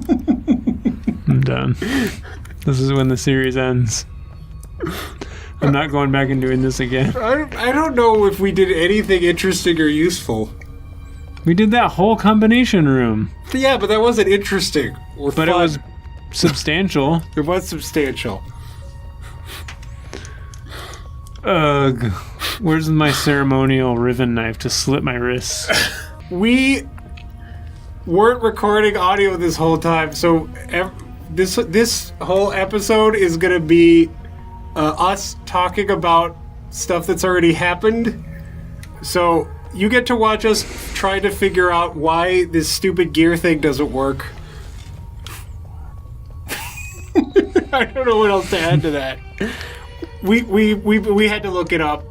I'm done. This is when the series ends. I'm not going back and doing this again. I don't know if we did anything interesting or useful. We did that whole combination room. Yeah, but that wasn't interesting or fun. But it was substantial. It was substantial. Ugh. Where's my ceremonial riven knife to slit my wrists? We weren't recording audio this whole time, so this whole episode is going to be us talking about stuff that's already happened. So you get to watch us try to figure out why this stupid gear thing doesn't work. I don't know what else to add to that. We had to look it up.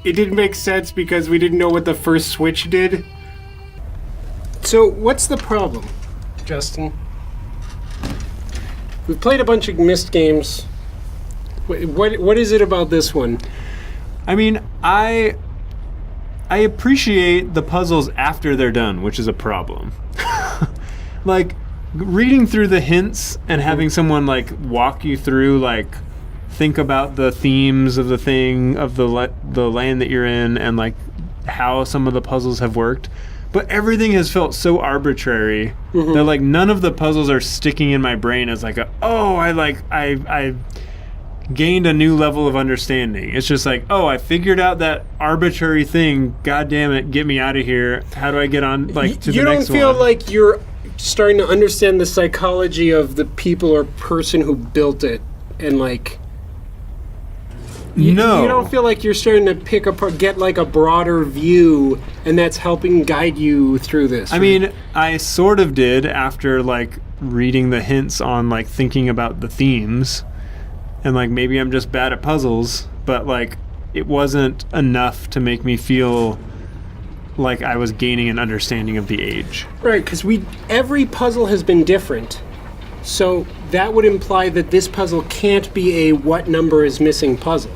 It didn't make sense because we didn't know what the first switch did. So what's the problem, Justin? We've played a bunch of Myst games. What is it about this one? I mean, I appreciate the puzzles after they're done, which is a problem. Like, reading through the hints and having someone, like, walk you through, like, think about the themes of the thing, of the land that you're in, and, like, how some of the puzzles have worked. But everything has felt so arbitrary that, like, none of the puzzles are sticking in my brain as, like, I gained a new level of understanding. It's just like, oh, I figured out that arbitrary thing. God damn it, get me out of here. How do I get on, like, to the next one? You don't feel like you're starting to understand the psychology of the people or person who built it, and, like... No. You don't feel like you're starting to pick apart, get like a broader view, and that's helping guide you through this. I mean, I sort of did after, like, reading the hints on, like, thinking about the themes. And, like, maybe I'm just bad at puzzles, but, like, it wasn't enough to make me feel like I was gaining an understanding of the age. Right, because every puzzle has been different. So that would imply that this puzzle can't be a what number is missing puzzle.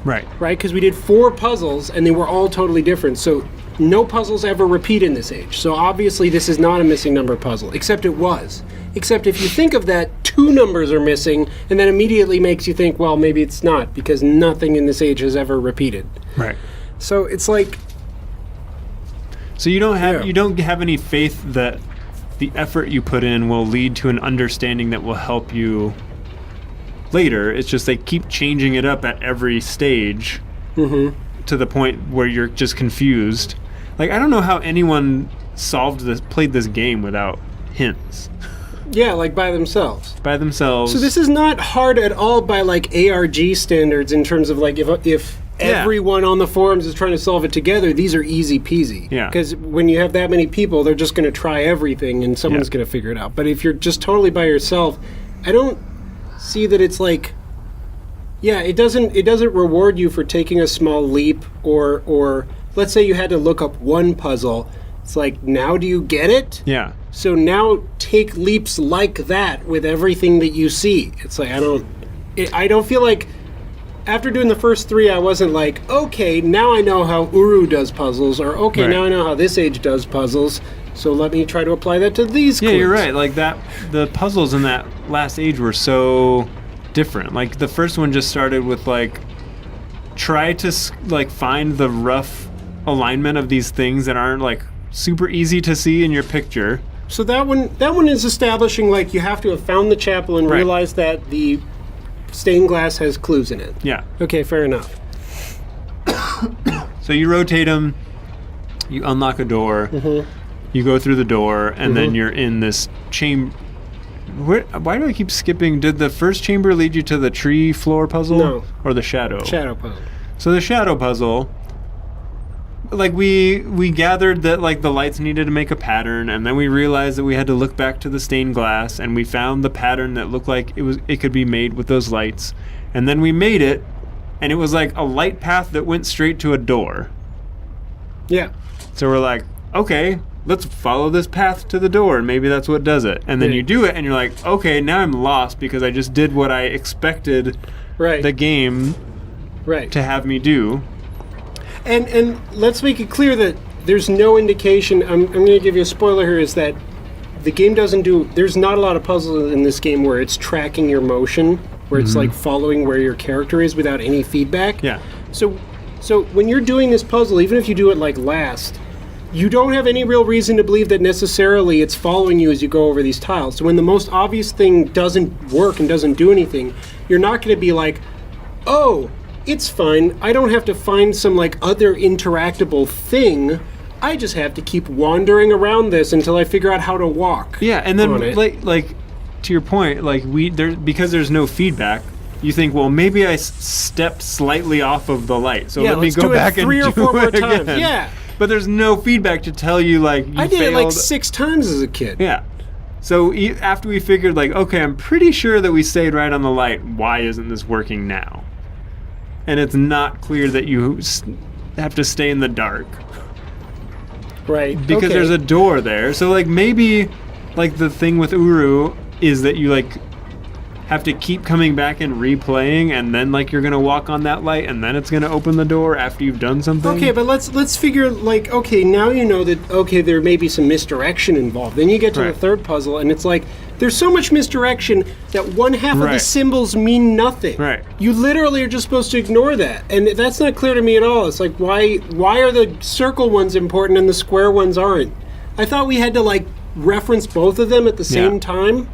Right. Right, because we did 4 puzzles, and they were all totally different. So no puzzles ever repeat in this age. So obviously this is not a missing number puzzle, except it was. Except if you think of that, 2 numbers are missing, and that immediately makes you think, well, maybe it's not, because nothing in this age has ever repeated. Right. So it's like... So you don't have any faith that the effort you put in will lead to an understanding that will help you later. It's just they keep changing it up at every stage to the point where you're just confused. Like, I don't know how anyone played this game without hints. Yeah, like by themselves. By themselves. So this is not hard at all by, like, ARG standards in terms of, like, if everyone on the forums is trying to solve it together, these are easy peasy. Yeah. Because when you have that many people, they're just going to try everything and someone's going to figure it out. But if you're just totally by yourself, I don't see that it's like... Yeah, it doesn't reward you for taking a small leap, or let's say you had to look up one puzzle. It's like, now do you get it? Yeah. So now take leaps like that with everything that you see. It's like, I don't feel like, after doing the first 3, I wasn't like, okay, now I know how URU does puzzles, or okay, now I know how this age does puzzles, so let me try to apply that to these clues. Yeah, you're right. Like, the puzzles in that last age were so different. Like, the first one just started with, like, try to, like, find the rough alignment of these things that aren't, like, super easy to see in your picture. So that one is establishing, like, you have to have found the chapel and realize that the stained glass has clues in it. Yeah. Okay, fair enough. So you rotate them, you unlock a door, you go through the door, and then you're in this chamber. Why do I keep skipping? Did the first chamber lead you to the tree floor puzzle? No. Or the shadow? Shadow puzzle. So the shadow puzzle, like, we gathered that, like, the lights needed to make a pattern, and then we realized that we had to look back to the stained glass, and we found the pattern that looked like it could be made with those lights, and then we made it, and it was like a light path that went straight to a door. Yeah. So we're like, okay, let's follow this path to the door, and maybe that's what does it. And then you do it, and you're like, okay, now I'm lost because I just did what I expected the game to have me do. And let's make it clear that there's no indication, I'm going to give you a spoiler here, is that the game doesn't do. There's not a lot of puzzles in this game where it's tracking your motion, where it's like following where your character is without any feedback. Yeah. So when you're doing this puzzle, even if you do it like last, you don't have any real reason to believe that necessarily it's following you as you go over these tiles. So when the most obvious thing doesn't work and doesn't do anything, you're not going to be like, oh, it's fine. I don't have to find some like other interactable thing. I just have to keep wandering around this until I figure out how to walk. Yeah, and then on it. like to your point, like because there's no feedback, you think, well, maybe I stepped slightly off of the light, so let me let's go do it back and 3 or 4 more do it times. again. Yeah. But there's no feedback to tell you, like, you I did failed. it like 6 times as a kid. Yeah. So after we figured, like, okay, I'm pretty sure that we stayed right on the light, why isn't this working now? And it's not clear that you have to stay in the dark. Right. Because there's a door there. So, like, maybe, like, the thing with URU is that you, like, have to keep coming back and replaying, and then, like, you're going to walk on that light, and then it's going to open the door after you've done something. Okay, but let's figure, like, okay, now you know that, okay, there may be some misdirection involved. Then you get to the third puzzle, and it's like, there's so much misdirection that one half of the symbols mean nothing. Right. You literally are just supposed to ignore that. And that's not clear to me at all. It's like, why are the circle ones important and the square ones aren't? I thought we had to, like, reference both of them at the same time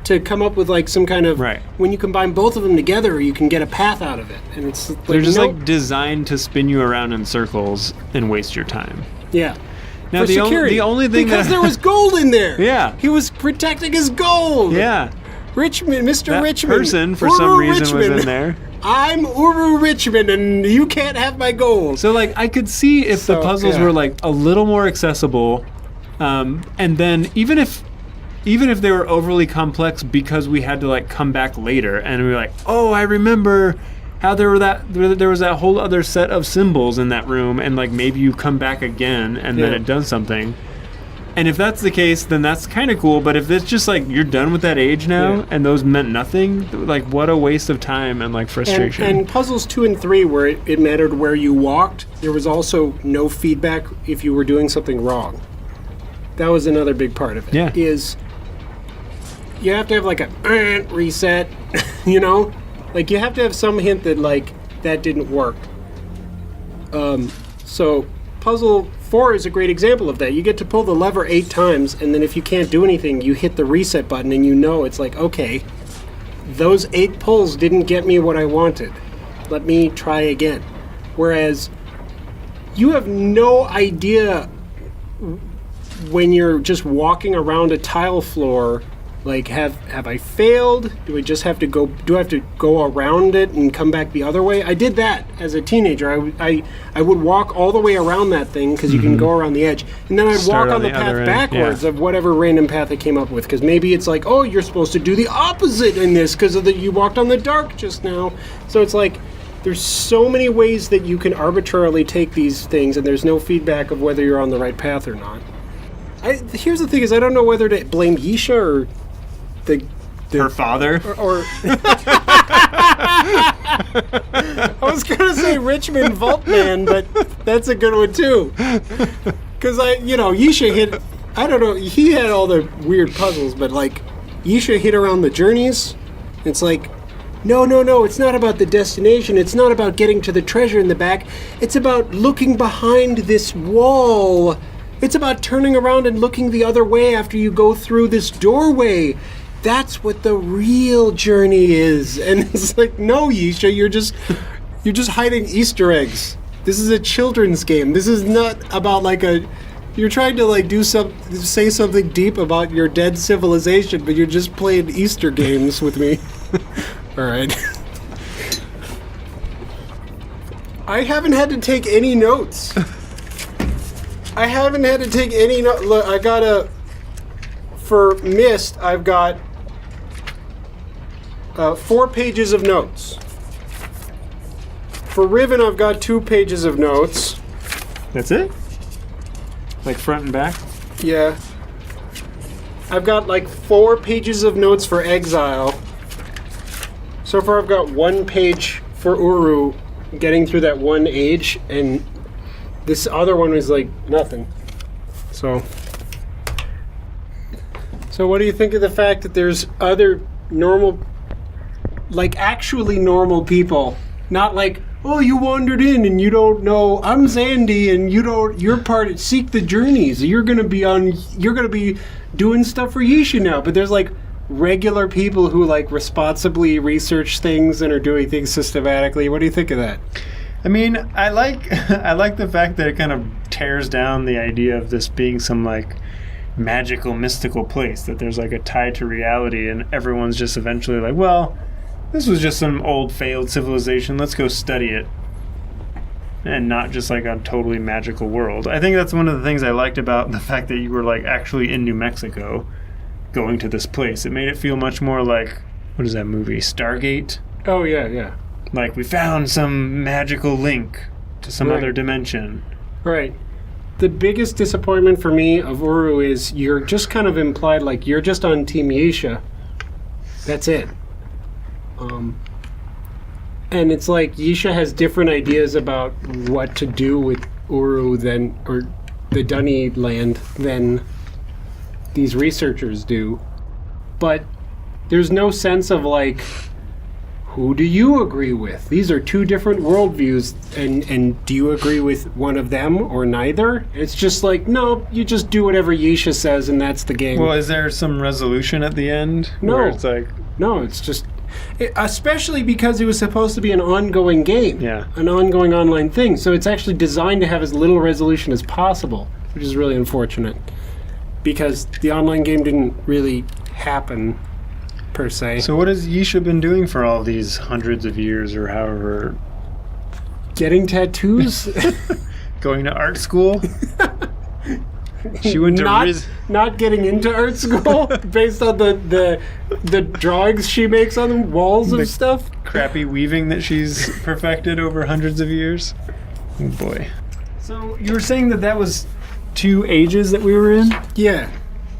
to come up with, like, some kind of... Right. When you combine both of them together, you can get a path out of it. And it's like, they're just, like, designed to spin you around in circles and waste your time. Yeah. Now, For security. The only thing because there was gold in there. Yeah. He was protecting his gold. Yeah. Richmond, Mr. That Richmond. person, for Uru some reason, Richmond. was in there. I'm Uru Richmond, and you can't have my gold. So, like, I could see if the puzzles were, like, a little more accessible, and then even if they were overly complex because we had to, like, come back later and we were like, oh, I remember how there was that whole other set of symbols in that room, and, like, maybe you come back again and then it does something. And if that's the case, then that's kind of cool. But if it's just like you're done with that age now and those meant nothing, like, what a waste of time and, like, frustration. And puzzles 2 and 3, where it mattered where you walked, there was also no feedback if you were doing something wrong. That was another big part of it. Yeah. Is you have to have, like, a reset, you know? Like, you have to have some hint that, like, that didn't work. So puzzle 4 is a great example of that. You get to pull the lever 8 times, and then if you can't do anything, you hit the reset button, and you know it's like, okay, those 8 pulls didn't get me what I wanted. Let me try again. Whereas you have no idea when you're just walking around a tile floor, like, have I failed? Do I just have to go? Do I have to go around it and come back the other way? I did that as a teenager. I would walk all the way around that thing because you can go around the edge, and then I'd walk on the path backwards of whatever random path I came up with. Because maybe it's like, oh, you're supposed to do the opposite in this because you walked on the dark just now. So it's like there's so many ways that you can arbitrarily take these things, and there's no feedback of whether you're on the right path or not. Here's the thing: is I don't know whether to blame Yisha or her father, or I was gonna say Richmond Vaultman, but that's a good one too. Because Yisha hit. I don't know. He had all the weird puzzles, but, like, Yisha hit around the journeys. It's like, no. It's not about the destination. It's not about getting to the treasure in the back. It's about looking behind this wall. It's about turning around and looking the other way after you go through this doorway. That's what the real journey is. And it's like, no, Yisha, you're just hiding Easter eggs. This is a children's game. This is not about, like, you're trying to, like, say something deep about your dead civilization, but you're just playing Easter games with me. All right. I haven't had to take any notes. Look, for Myst, I've got 4 pages of notes. For Riven, I've got 2 pages of notes. That's it? Like, front and back? Yeah. I've got, like, 4 pages of notes for Exile. So far, I've got 1 page for Uru, getting through that one age, and this other one was, like, nothing. So So what do you think of the fact that there's other normal, like actually normal people, not like, oh, you wandered in and you don't know, I'm Zandy and you're part of Seek the Journeys. You're gonna be doing stuff for Yisha now. But there's like regular people who like responsibly research things and are doing things systematically. What do you think of that? I mean, I like the fact that it kind of tears down the idea of this being some like magical, mystical place, that there's like a tie to reality and everyone's just eventually like, well, this was just some old failed civilization, let's go study it, and not just like a totally magical world. I think that's one of the things I liked about the fact that you were like actually in New Mexico going to this place. It made it feel much more like, what is that movie, Stargate? Oh yeah. Like we found some magical link to some other dimension. Right. The biggest disappointment for me of Uru is you're just kind of implied like you're just on Team Yisha. That's it. And it's like Yisha has different ideas about what to do with Uru or the Dunny land than these researchers do. But there's no sense of like, who do you agree with? These are two different worldviews, and do you agree with one of them or neither? It's just like, no, you just do whatever Yisha says and that's the game. Well, is there some resolution at the end? No. Where it's like... No, it's just... especially because it was supposed to be an ongoing game. Yeah. An ongoing online thing. So it's actually designed to have as little resolution as possible, which is really unfortunate. Because the online game didn't really happen, per se. So what has Yisha been doing for all these hundreds of years or however? Getting tattoos? Going to art school? She went to not getting into art school based on the drawings she makes on the walls of stuff. Crappy weaving that she's perfected over hundreds of years. Oh boy. So you were saying that was 2 ages that we were in? Yeah.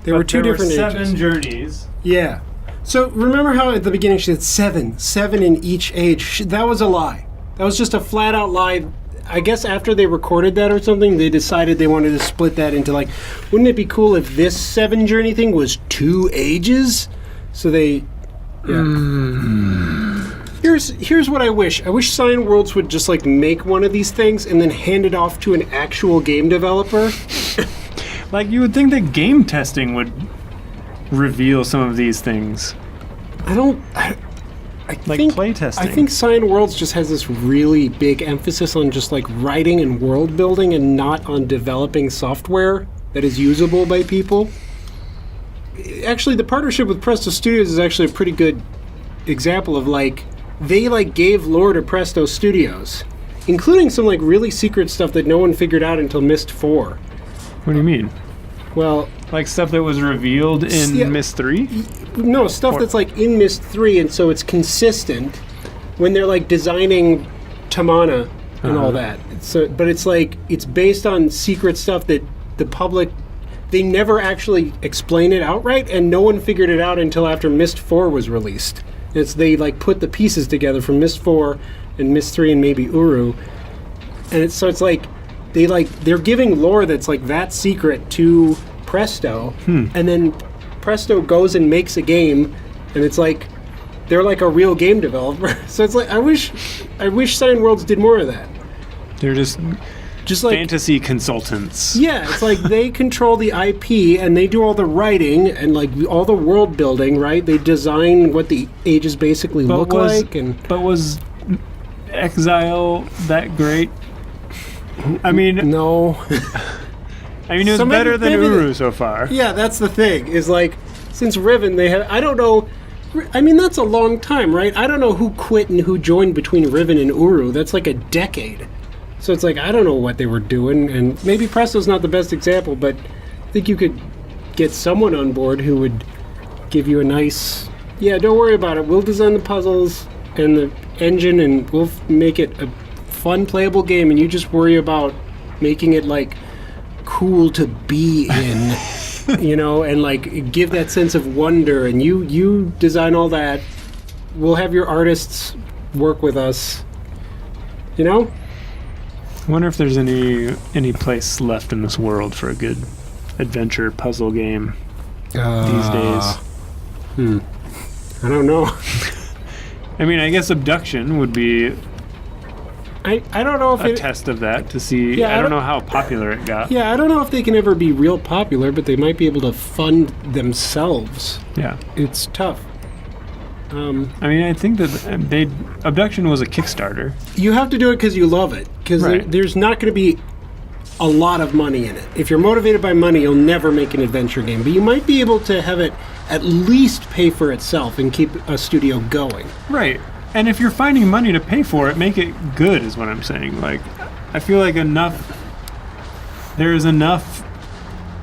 There were 2 different ages. 7 journeys. Yeah. So remember how at the beginning she said 7 in each age? That was a lie. That was just a flat out lie. I guess after they recorded that or something, they decided they wanted to split that into like, wouldn't it be cool if this 7 journey thing was 2 ages? So they, Here's what I wish. I wish Cyan Worlds would just like make one of these things and then hand it off to an actual game developer. Like you would think that game testing would reveal some of these things. I think playtesting. I think Cyan Worlds just has this really big emphasis on just like writing and world building and not on developing software that is usable by people. Actually, the partnership with Presto Studios is actually a pretty good example of like they like gave lore to Presto Studios, including some like really secret stuff that no one figured out until Myst 4. What do you mean? Well, like stuff that was revealed in Myst 3? No, stuff that's like in Myst 3, and so it's consistent when they're like designing Tamana and all that. So, but it's like it's based on secret stuff that the public, they never actually explain it outright, and no one figured it out until after Myst 4 was released. They like put the pieces together from Myst 4 and Myst 3 and maybe Uru, and it's like they're giving lore that's like that secret to Presto, and then Presto goes and makes a game, and it's like they're like a real game developer. So it's like I wish Cyan Worlds did more of that. They're just like fantasy consultants. Yeah, it's like they control the IP and they do all the writing and like all the world building, right? They design what the ages basically look like. But was Exile that great? I mean, no. I mean, it was better than Uru so far. Yeah, that's the thing. Is like since Riven, they have. I don't know. I mean, that's a long time, right? I don't know who quit and who joined between Riven and Uru. That's like a decade. So it's like I don't know what they were doing, and maybe Presto's not the best example, but I think you could get someone on board who would give you a nice. Yeah, don't worry about it. We'll design the puzzles and the engine, and we'll make it a fun, playable game, and you just worry about making it like cool to be in, you know, and like give that sense of wonder, and you design all that. We'll have your artists work with us, you know. I wonder if there's any place left in this world for a good adventure puzzle game. these days? I don't know. I mean, I guess abduction would be I don't know if a test of that to see. Yeah, I don't know how popular it got. Yeah, I don't know if they can ever be real popular, but they might be able to fund themselves. Yeah. It's tough. I mean, I think that abduction was a Kickstarter. You have to do it because you love it. Because there's not going to be a lot of money in it. If you're motivated by money, you'll never make an adventure game. But you might be able to have it at least pay for itself and keep a studio going. Right. And if you're finding money to pay for it, make it good, is what I'm saying. Like, I feel like there is enough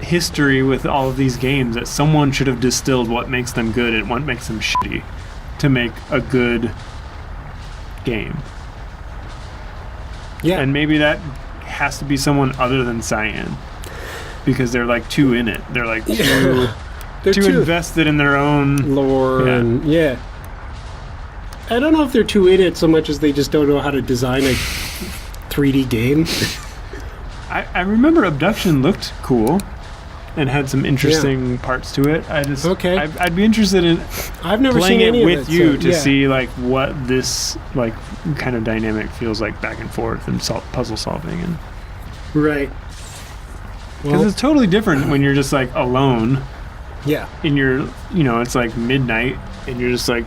history with all of these games that someone should have distilled what makes them good and what makes them shitty to make a good game. Yeah. And maybe that has to be someone other than Cyan, because they're like too in it. They're like too invested in their own lore. And I don't know if they're too in it so much as they just don't know how to design a 3D game. I remember Abduction looked cool and had some interesting parts to it. I'd be interested in I've never playing seen any it with of it, you so, to see like what this like kind of dynamic feels like back and forth and puzzle solving and right. Because it's totally different when you're just like alone. Yeah. In your, it's like midnight and you're just like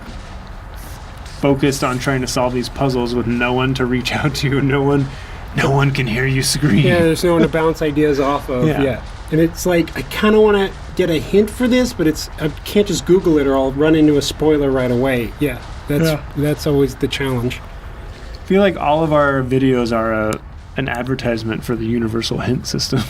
focused on trying to solve these puzzles with no one to reach out to. No one can hear you scream. Yeah, there's no one to bounce ideas off of. Yeah. And it's like, I kind of want to get a hint for this, but I can't just Google it or I'll run into a spoiler right away. Yeah, that's always the challenge. I feel like all of our videos are an advertisement for the universal hint system.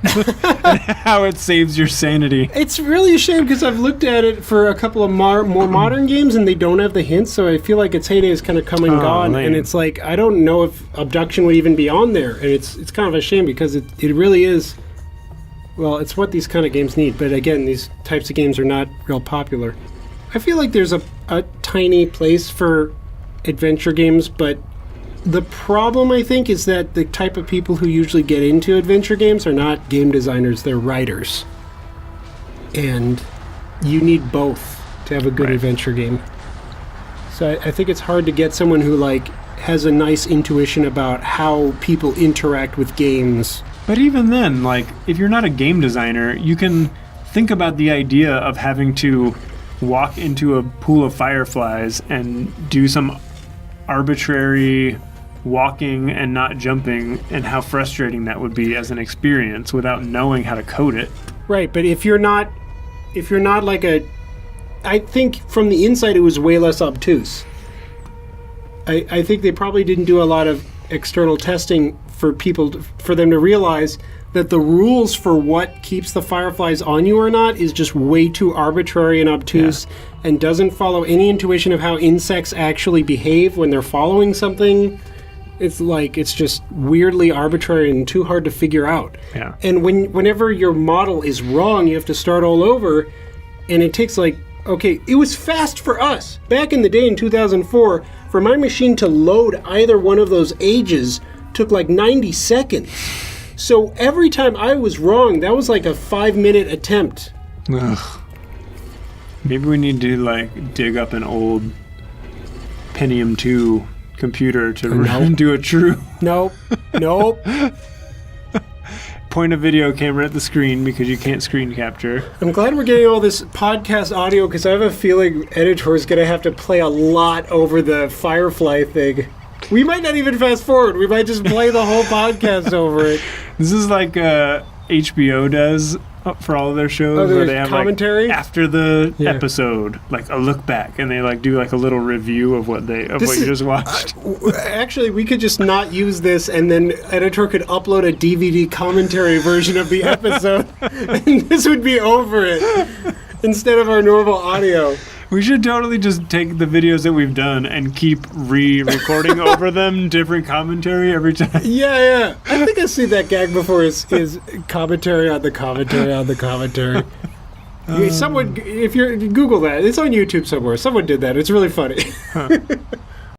And how it saves your sanity. It's really a shame because I've looked at it for a couple of more modern games and they don't have the hints, so I feel like its heyday is kind of come and gone. Lame. And it's like, I don't know if Abduction would even be on there. And it's kind of a shame because it really is. Well, it's what these kind of games need. But again, these types of games are not real popular. I feel like there's a tiny place for adventure games, but the problem, I think, is that the type of people who usually get into adventure games are not game designers, they're writers. And you need both to have a good adventure game. So I think it's hard to get someone who, like, has a nice intuition about how people interact with games. But even then, like, if you're not a game designer, you can think about the idea of having to walk into a pool of fireflies and do some arbitrary walking and not jumping, and how frustrating that would be as an experience without knowing how to code it. Right, but if you're not like I think from the inside it was way less obtuse. I think they probably didn't do a lot of external testing for them to realize that the rules for what keeps the fireflies on you or not is just way too arbitrary and obtuse and doesn't follow any intuition of how insects actually behave when they're following something. It's like, it's just weirdly arbitrary and too hard to figure out. Yeah. And whenever your model is wrong, you have to start all over, and it takes like, okay, it was fast for us. Back in the day in 2004, for my machine to load either one of those ages took like 90 seconds. So every time I was wrong, that was like a 5-minute attempt. Ugh. Maybe we need to like dig up an old Pentium 2 computer to do a true... Nope. Point a video camera at the screen because you can't screen capture. I'm glad we're getting all this podcast audio because I have a feeling Editor is going to have to play a lot over the Firefly thing. We might not even fast forward. We might just play the whole podcast over it. This is like HBO does for all of their shows, where they have commentary? Like after the episode, like a look back, and they like do like a little review of what you just watched. Actually, we could just not use this, and then Editor could upload a DVD commentary version of the episode, and this would be over it instead of our normal audio. We should totally just take the videos that we've done and keep re-recording over them, different commentary every time. Yeah. I think I've seen that gag before, is commentary on the commentary on the commentary. Someone, if you Google that, it's on YouTube somewhere. Someone did that. It's really funny.